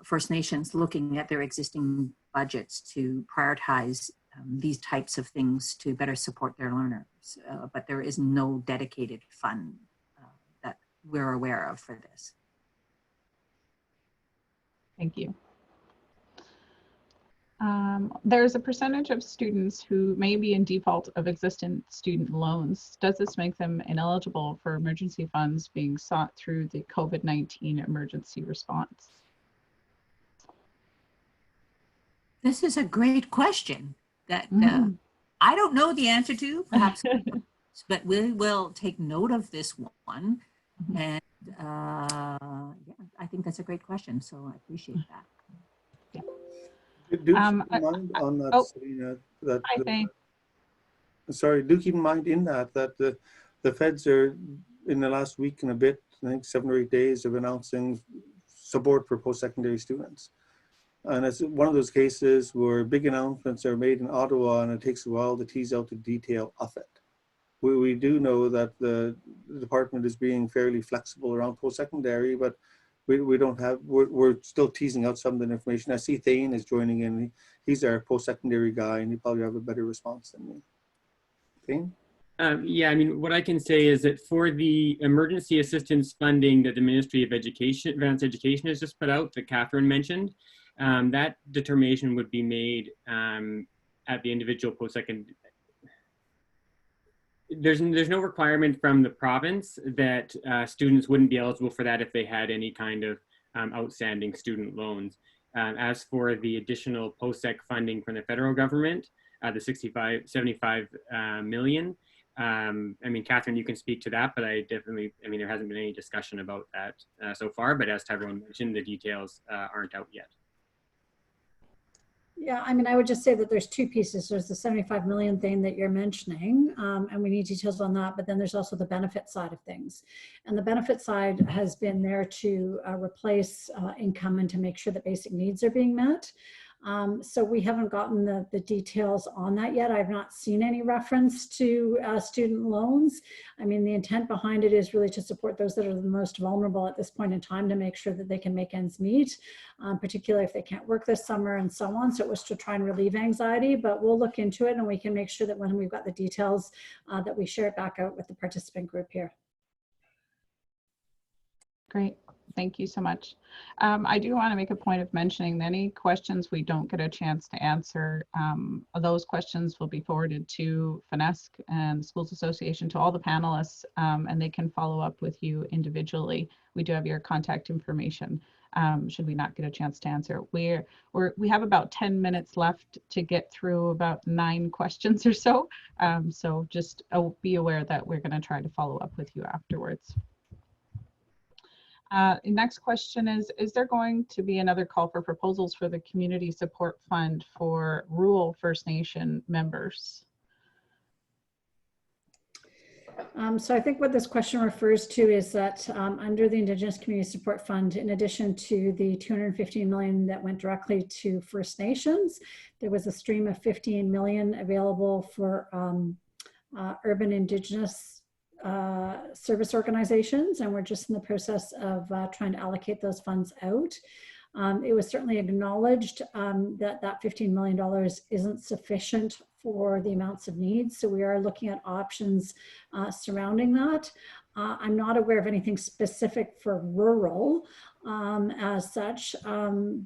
Speaker 5: First Nations looking at their existing budgets to prioritize these types of things to better support their learners. But there is no dedicated fund that we're aware of for this.
Speaker 1: Thank you. There's a percentage of students who may be in default of existing student loans. Does this make them ineligible for emergency funds being sought through the COVID-19 emergency response?
Speaker 5: This is a great question that I don't know the answer to, perhaps, but we will take note of this one. And yeah, I think that's a great question, so I appreciate that.
Speaker 1: Yeah.
Speaker 3: Do keep in mind on that, Selena, that sorry, do keep in mind in that the feds are, in the last week and a bit, I think 7 or 8 days, of announcing support for post-secondary students. And it's one of those cases where big announcements are made in Ottawa and it takes a while to tease out the detail of it. We do know that the department is being fairly flexible around post-secondary, but we don't have, we're still teasing out some of the information. I see Thane is joining in. He's our post-secondary guy and he probably have a better response than me. Thane?
Speaker 8: Yeah, I mean, what I can say is that for the emergency assistance funding that the Ministry of Education, Advanced Education has just put out, that Catherine mentioned, that determination would be made at the individual post-secondary. There's no requirement from the province that students wouldn't be eligible for that if they had any kind of outstanding student loans. As for the additional post-sec funding from the federal government, the 75 million, I mean, Catherine, you can speak to that, but I mean, there hasn't been any discussion about that so far, but as Tyrone mentioned, the details aren't out yet.
Speaker 2: Yeah, I mean, I would just say that there's two pieces. There's the 75 million thing that you're mentioning, and we need details on that, but then there's also the benefit side of things. And the benefit side has been there to replace income and to make sure that basic needs are being met. So we haven't gotten the details on that yet. I've not seen any reference to student loans. I mean, the intent behind it is really to support those that are the most vulnerable at this point in time to make sure that they can make ends meet, particularly if they can't work this summer and so on. So it was to try and relieve anxiety, but we'll look into it and we can make sure that when we've got the details that we share it back out with the participant group here.
Speaker 1: Great. Thank you so much. I do want to make a point of mentioning that any questions we don't get a chance to answer, those questions will be forwarded to FNESC and the Schools Association, to all the panelists, and they can follow up with you individually. We do have your contact information should we not get a chance to answer. We have about 10 minutes left to get through about 9 questions or so. So just be aware that we're going to try to follow up with you afterwards. Next question is there going to be another call for proposals for the Community Support Fund for rural First Nation members?
Speaker 2: So I think what this question refers to is that under the Indigenous Community Support Fund, in addition to the $215 million that went directly to First Nations, there was a stream of $15 million available for urban Indigenous service organizations, and we're just in the process of trying to allocate those funds out. It was certainly acknowledged that $15 million isn't sufficient for the amounts of needs, so we are looking at options surrounding that. I'm not aware of anything specific for rural as such, and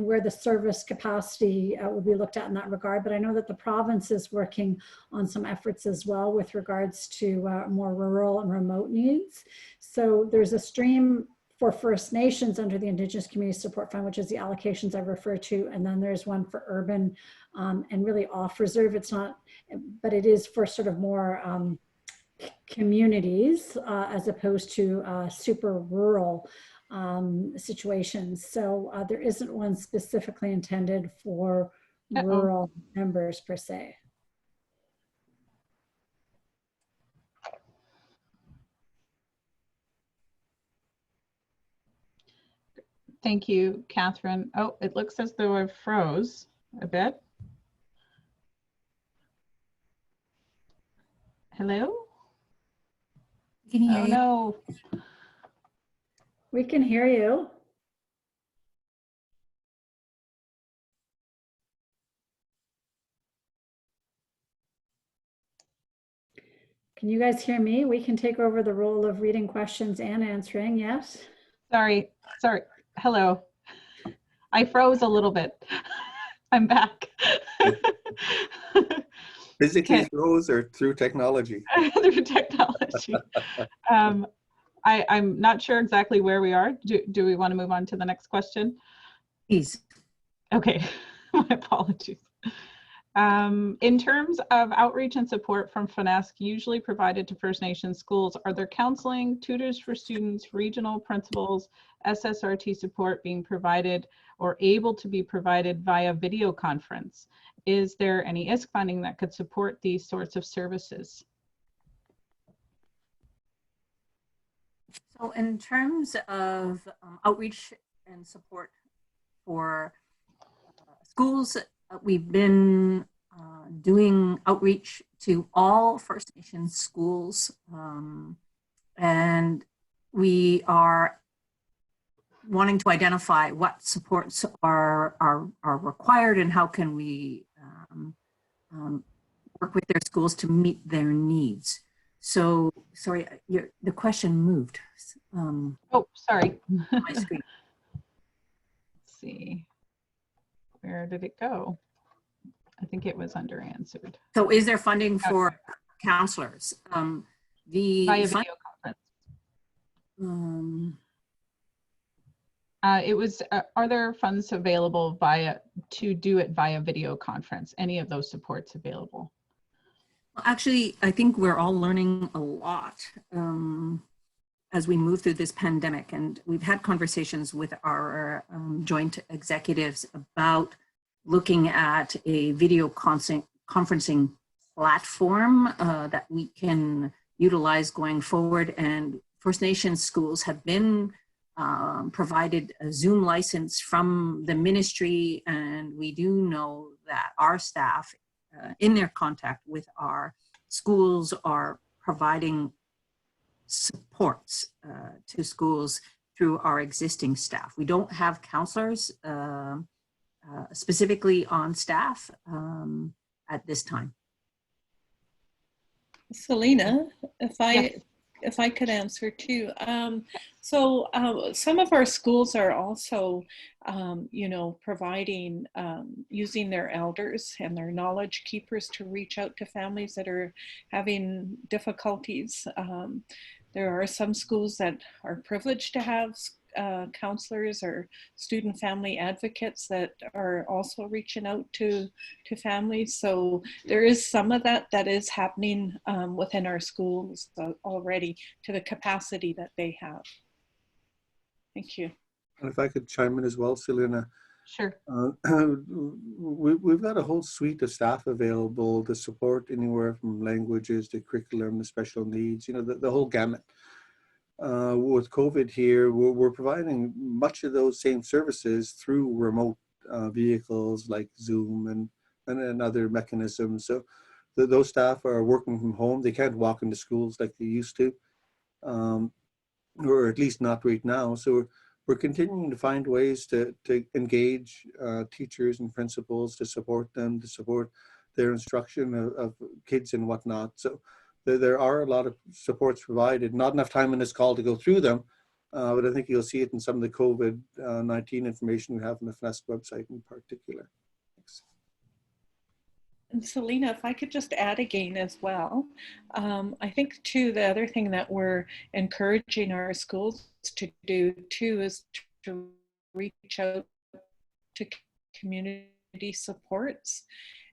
Speaker 2: where the service capacity will be looked at in that regard. But I know that the province is working on some efforts as well with regards to more rural and remote needs. So there's a stream for First Nations under the Indigenous Community Support Fund, which is the allocations I refer to. And then there's one for urban and really off reserve. It's not, but it is for sort of more communities as opposed to super rural situations. So there isn't one specifically intended for rural members per se.
Speaker 1: Thank you, Catherine. Oh, it looks as though I froze a bit. Hello?
Speaker 5: Can you hear
Speaker 1: Oh,
Speaker 5: you?
Speaker 1: no.
Speaker 2: We can hear you. Can you guys hear me? We can take over the role of reading questions and answering, yes?
Speaker 1: Sorry. Hello. I froze a little bit. I'm back.
Speaker 3: Physically froze or through technology?
Speaker 1: Through technology. I'm not sure exactly where we are. Do we want to move on to the next question?
Speaker 5: Please.
Speaker 1: Okay, my apologies. In terms of outreach and support from FNESC usually provided to First Nations schools, are there counseling, tutors for students, regional principals, SSRT support being provided or able to be provided via video conference? Is there any ISC funding that could support these sorts of services?
Speaker 5: So in terms of outreach and support for schools, we've been doing outreach to all First Nations schools, and we are wanting to identify what supports are required and how can we work with their schools to meet their needs. So, sorry, the question moved.
Speaker 1: Oh, sorry.
Speaker 5: My screen.
Speaker 1: Let's see. Where did it go? I think it was under answered.
Speaker 5: So is there funding for counselors?
Speaker 1: Via video conference. It was, are there funds available to do it via video conference? Any of those supports available?
Speaker 5: Well, actually, I think we're all learning a lot as we move through this pandemic. And we've had conversations with our joint executives about looking at a video conferencing platform that we can utilize going forward. And First Nations schools have been provided a Zoom license from the ministry, and we do know that our staff in their contact with our schools are providing supports to schools through our existing staff. We don't have counselors specifically on staff at this time.
Speaker 4: Selena, if I could answer too. So some of our schools are also, providing, using their elders and their knowledge keepers to reach out to families that are having difficulties. There are some schools that are privileged to have counselors or student family advocates that are also reaching out to families. So there is some of that is happening within our schools already to the capacity that they have. Thank you.
Speaker 3: And if I could chime in as well, Selena.
Speaker 1: Sure.
Speaker 3: We've got a whole suite of staff available to support anywhere from languages to curriculum to special needs, the whole gamut. With COVID here, we're providing much of those same services through remote vehicles like Zoom and other mechanisms. So those staff are working from home. They can't walk into schools like they used to, or at least not right now. So we're continuing to find ways to engage teachers and principals to support them, to support their instruction of kids and whatnot. So there are a lot of supports provided. Not enough time in this call to go through them, but I think you'll see it in some of the COVID-19 information we have on the FNESC website in particular. Thanks.
Speaker 4: And Selena, if I could just add again as well, I think too, the other thing that we're encouraging our schools to do too is to reach out to community supports.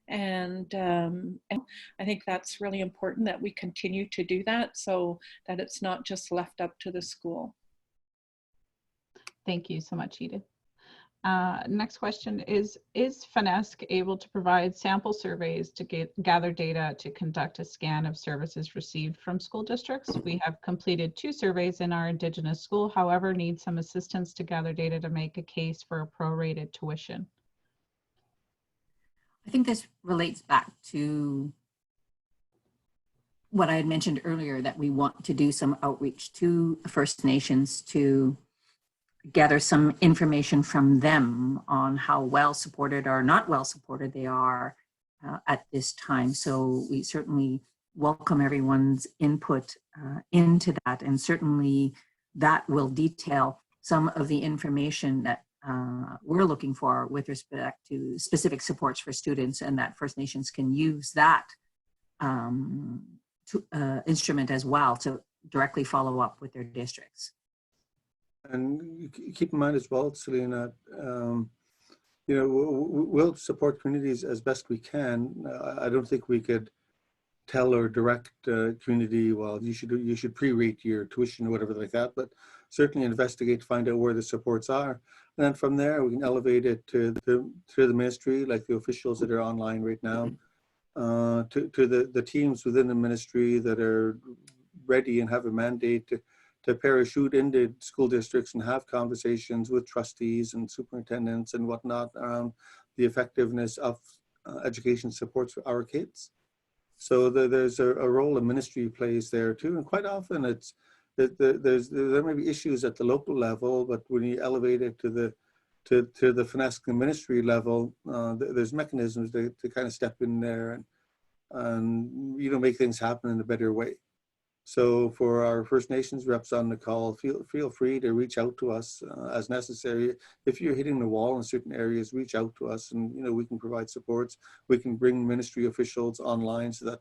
Speaker 4: And I think that's really important that we continue to do that so that it's not just left up to the school.
Speaker 1: Thank you so much, Edith. Next question is FNESC able to provide sample surveys to gather data to conduct a scan of services received from school districts? We have completed 2 surveys in our Indigenous school, however, need some assistance to gather data to make a case for a prorated tuition.
Speaker 5: I think this relates back to what I had mentioned earlier, that we want to do some outreach to First Nations to gather some information from them on how well supported or not well supported they are at this time. So we certainly welcome everyone's input into that, and certainly that will detail some of the information that we're looking for with respect to specific supports for students, and that First Nations can use that instrument as well to directly follow up with their districts.
Speaker 3: And keep in mind as well, Selena, you know, we'll support communities as best we can. I don't think we could tell or direct community, well, you should pre-rate your tuition or whatever like that, but certainly investigate to find out where the supports are. And then from there, we can elevate it to the ministry, like the officials that are online right now, to the teams within the ministry that are ready and have a mandate to parachute into school districts and have conversations with trustees and superintendents and whatnot around the effectiveness of education supports for our kids. So there's a role a ministry plays there too, and quite often there may be issues at the local level, but when you elevate it to the FNESC ministry level, there's mechanisms to kind of step in there and you know, make things happen in a better way. So for our First Nations reps on the call, feel free to reach out to us as necessary. If you're hitting the wall in certain areas, reach out to us, and you know, we can provide supports. We can bring ministry officials online so that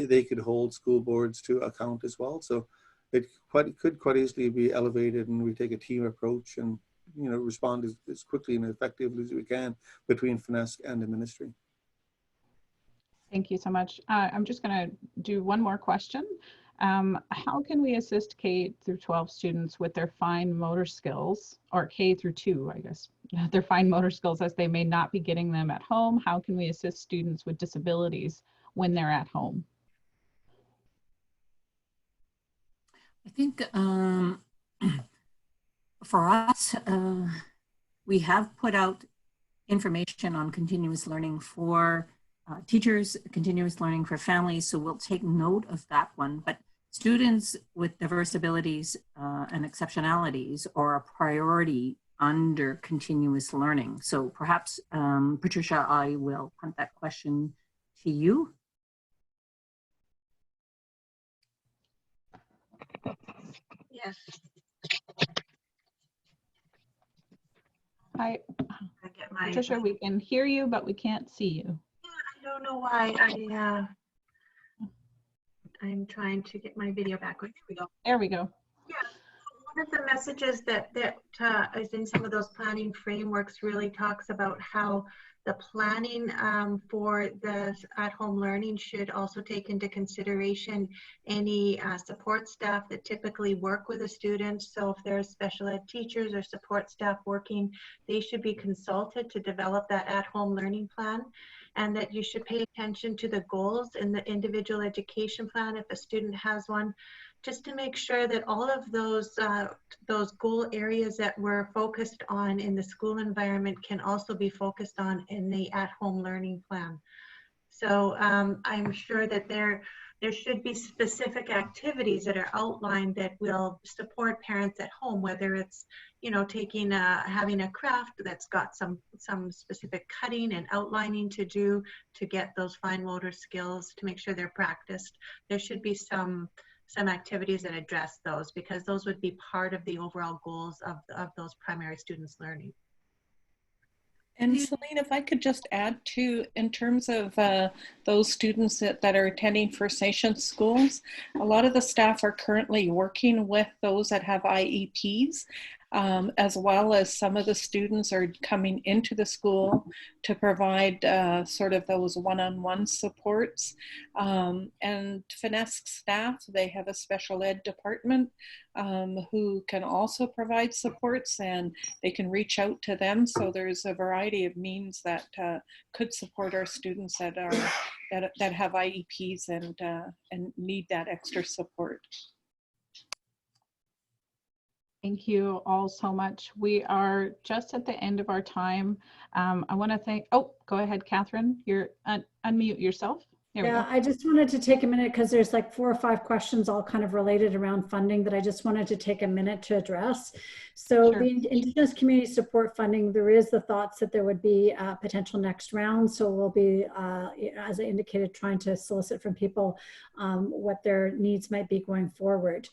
Speaker 3: they could hold school boards to account as well. So it could quite easily be elevated, and we take a team approach and you know, respond as quickly and effectively as we can between FNESC and the ministry.
Speaker 1: Thank you so much. I'm just going to do one more question. How can we assist K through 12 students with their fine motor skills, or K through 2, I guess, their fine motor skills, as they may not be getting them at home? How can we assist students with disabilities when they're at home?
Speaker 5: I think for us, we have put out information on continuous learning for teachers, continuous learning for families, so we'll take note of that one. But students with diverse abilities and exceptionalities are a priority under continuous learning. So perhaps, Patricia, I will punt that question to you.
Speaker 7: Yes.
Speaker 1: Hi, Patricia, we can hear you, but we can't see you.
Speaker 7: I don't know why I'm trying to get my video back. There we go.
Speaker 1: There we go.
Speaker 7: Yeah, one of the messages that is in some of those planning frameworks really talks about how the planning for the at-home learning should also take into consideration any support staff that typically work with the students. So if there's special ed teachers or support staff working, they should be consulted to develop that at-home learning plan, and that you should pay attention to the goals in the individual education plan if a student has one, just to make sure that all of those goal areas that we're focused on in the school environment can also be focused on in the at-home learning plan. So I'm sure that there should be specific activities that are outlined that will support parents at home, whether it's, you know, taking having a craft that's got some specific cutting and outlining to do to get those fine motor skills, to make sure they're practiced. There should be some activities that address those, because those would be part of the overall goals of those primary students learning.
Speaker 4: And Celine, if I could just add to, in terms of those students that are attending First Nations schools, a lot of the staff are currently working with those that have IEPs, as well as some of the students are coming into the school to provide sort of those one-on-one supports. And FNESC staff, they have a special ed department who can also provide supports, and they can reach out to them. So there's a variety of means that could support our students that are that have IEPs and need that extra support.
Speaker 1: Thank you all so much. We are just at the end of our time. I want to thank, oh, go ahead, Catherine. You're unmute yourself. There we go.
Speaker 2: I just wanted to take a minute because there's like 4 or 5 questions all kind of related around funding that I just wanted to take a minute to address. So the Indigenous community support funding, there is the thoughts that there would be a potential next round. So we'll be, as I indicated, trying to solicit from people what their needs might be going forward.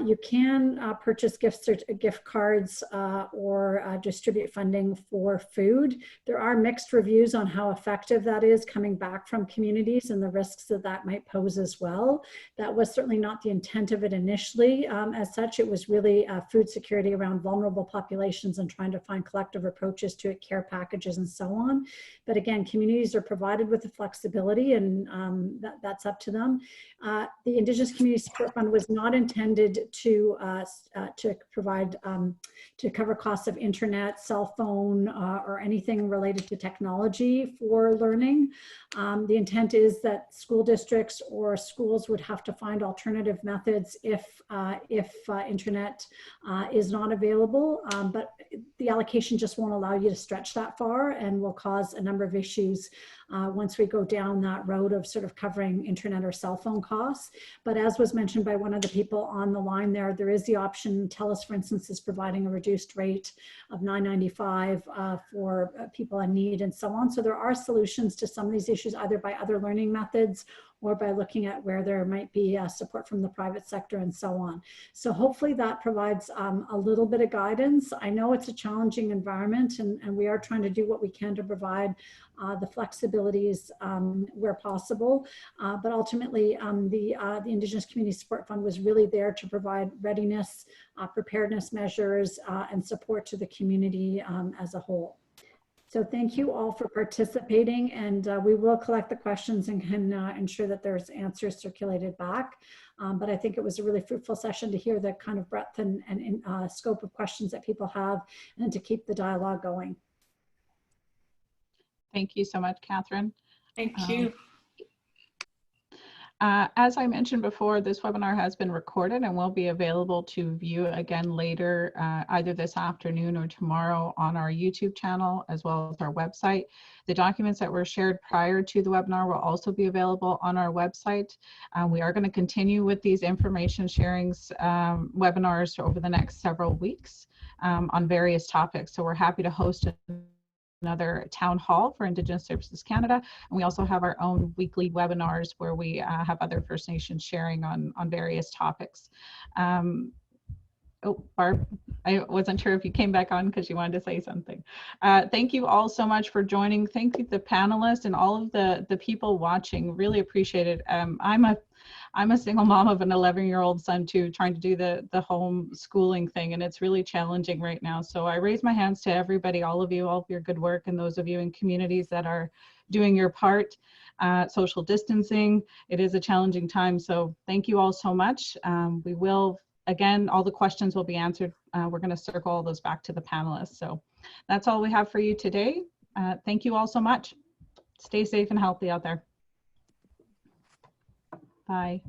Speaker 2: You can purchase gift cards or distribute funding for food. There are mixed reviews on how effective that is coming back from communities and the risks that that might pose as well. That was certainly not the intent of it initially. As such, it was really food security around vulnerable populations and trying to find collective approaches to it, care packages and so on. But again, communities are provided with the flexibility, and that's up to them. The Indigenous Community Support Fund was not intended to provide, to cover costs of internet, cell phone, or anything related to technology for learning. The intent is that school districts or schools would have to find alternative methods if internet is not available, but the allocation just won't allow you to stretch that far and will cause a number of issues once we go down that road of sort of covering internet or cell phone costs. But as was mentioned by one of the people on the line there is the option. TELUS, for instance, is providing a reduced rate of $9.95 for people in need and so on. So there are solutions to some of these issues, either by other learning methods or by looking at where there might be support from the private sector and so on. So hopefully that provides a little bit of guidance. I know it's a challenging environment, and we are trying to do what we can to provide the flexibilities where possible. But ultimately, the Indigenous Community Support Fund was really there to provide readiness, preparedness measures, and support to the community as a whole. So thank you all for participating, and we will collect the questions and can ensure that there's answers circulated back. But I think it was a really fruitful session to hear the kind of breadth and scope of questions that people have, and to keep the dialogue going.
Speaker 1: Thank you so much, Catherine.
Speaker 4: Thank you.
Speaker 1: As I mentioned before, this webinar has been recorded and will be available to view again later, either this afternoon or tomorrow on our YouTube channel, as well as our website. The documents that were shared prior to the webinar will also be available on our website. We are going to continue with these information sharings webinars over the next several weeks on various topics. So we're happy to host another town hall for Indigenous Services Canada. And we also have our own weekly webinars where we have other First Nations sharing on various topics. Oh, Barb, I wasn't sure if you came back on because you wanted to say something. Thank you all so much for joining. Thank you to the panelists and all of the people watching. Really appreciate it. I'm a single mom of an 11-year-old son too, trying to do the home schooling thing, and it's really challenging right now. So I raise my hands to everybody, all of you, all of your good work, and those of you in communities that are doing your part. Social distancing, it is a challenging time. So thank you all so much. We will, again, all the questions will be answered. We're going to circle all those back to the panelists. So that's all we have for you today. Thank you all so much. Stay safe and healthy out there. Bye.